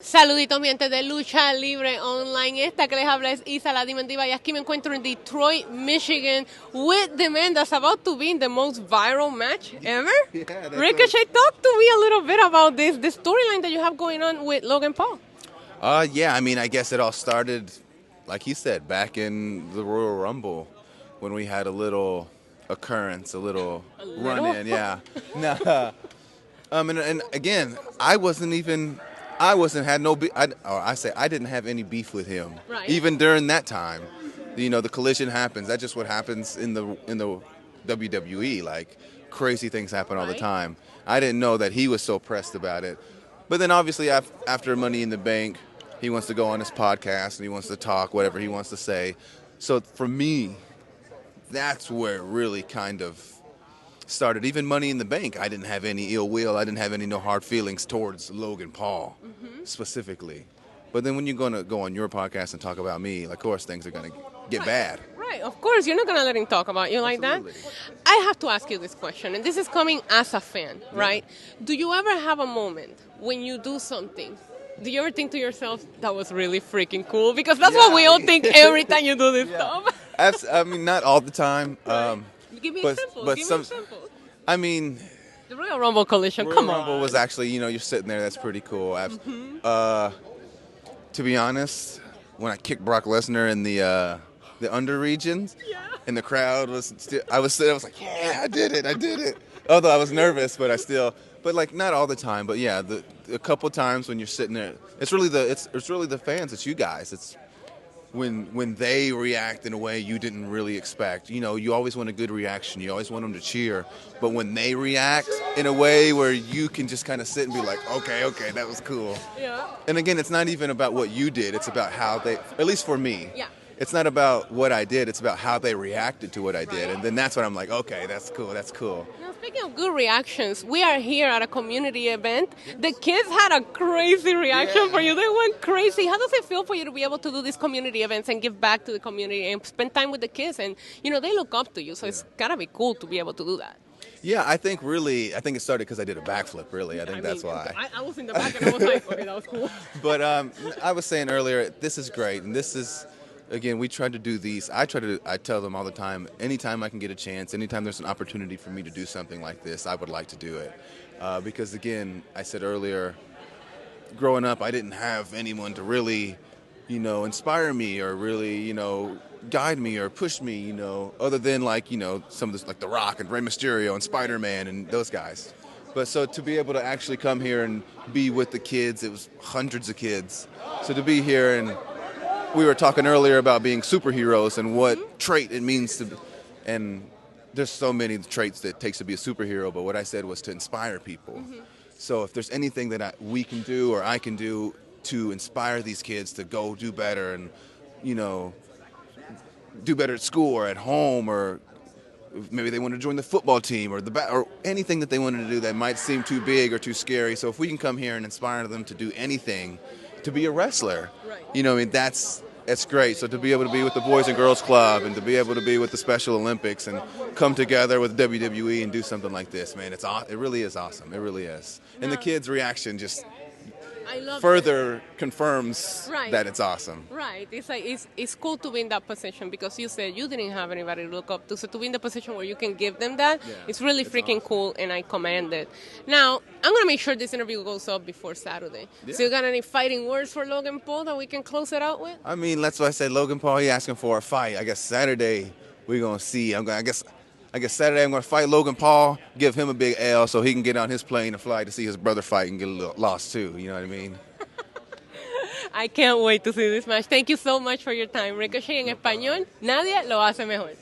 Saluditos, mi gente de Lucha Libre Online. Esta que les habla es Isa, la Diva, y aquí me encuentro en Detroit, Michigan, with the man that's about to be in the most viral match ever. Yeah, Ricochet, talk to me a little bit about the storyline that you have going on with Logan Paul. Yeah, I mean, I guess it all started, like he said, back in the Royal Rumble when we had a little occurrence, a little run-in, yeah. Nah, and again, I didn't have any beef with him. Right. Even during that time, the collision happens. That's just what happens in the WWE. Like, crazy things happen all the Right. time. I didn't know that he was so pressed about it. But then obviously after Money in the Bank, he wants to go on his podcast and he wants to talk whatever he wants to say. So for me, that's where it really kind of started. Even Money in the Bank, I didn't have any ill will. I didn't have no hard feelings towards Logan Paul specifically. But then when you're going to go on your podcast and talk about me, of course things are going to get bad. Right, of course, you're not going to let him talk about you like that. Absolutely. I have to ask you this question, and this is coming as a fan, right? Do you ever have a moment when you do something? Do you ever think to yourself, that was really freaking cool? Because that's what we all think every time you do this stuff. I mean, not all the time. Give me but- examples. but Give some- me examples. I mean, The Royal Rumble collision, Royal come Rumble on. was actually, you're sitting there. That's pretty cool. To be honest, when I kicked Brock Lesnar in the under regions, and the crowd was still, I was like, yeah, I did it. Although I was nervous, but like not all the time. But yeah, a couple times when you're sitting there, it's really the fans. It's you guys. It's when they react in a way you didn't really expect. You always want a good reaction. You always want them to cheer. But when they react in a way where you can just kind of sit and be like, okay, that was cool. Yeah. And again, it's not even about what you did. It's about how they, at least for me. Yeah. It's not about what I did. It's about how they reacted to what I did. And then that's when I'm like, okay, that's cool. Now, speaking of good reactions, we are here at a community event. The kids had a crazy reaction for you. They went crazy. How does it feel for you to be able to do these community events and give back to the community and spend time with the kids? And, they look up to you, so it's got to be cool to be able to do that. Yeah, I think it started because I did a backflip, really. I think that's why. I was in the back and I was like, okay, that was cool. But I was saying earlier, this is great. And this is, again, we try to do these. I tell them all the time, anytime I can get a chance, anytime there's an opportunity for me to do something like this, I would like to do it. Because, again, I said earlier, growing up, I didn't have anyone to really, inspire me or really, guide me or push me, other than some of this, like The Rock and Rey Mysterio and Spider-Man and those guys. But so to be able to actually come here and be with the kids, it was hundreds of kids. So to be here, and we were talking earlier about being superheroes and what trait it means to, and there's so many traits that it takes to be a superhero, but what I said was to inspire people. So if there's anything that we can do or I can do to inspire these kids to go do better and, do better at school or at home, or maybe they want to join the football team or or anything that they wanted to do that might seem too big or too scary. So if we can come here and inspire them to do anything, to be a wrestler, that's great. So to be able to be with the Boys and Girls Club and to be able to be with the Special Olympics and come together with WWE and do something like this, man, it really is awesome. It really is. And the kids' reaction just I love further confirms Right. that it's awesome. Right. It's like it's cool to be in that position because you said you didn't have anybody to look up to. So to be in the position where you can give them that, it's really freaking cool, and I commend it. Now, I'm going to make sure this interview goes up before Saturday. Yeah. So you got any fighting words for Logan Paul that we can close it out with? I mean, that's what I said. Logan Paul, he asking for a fight. I guess Saturday we're gonna see. I guess Saturday I'm gonna fight Logan Paul, give him a big L so he can get on his plane and fly to see his brother fight and get a little lost too. You know what I mean? I can't wait to see this match. Thank you so much for your time. Ricochet en español, nadie lo hace mejor.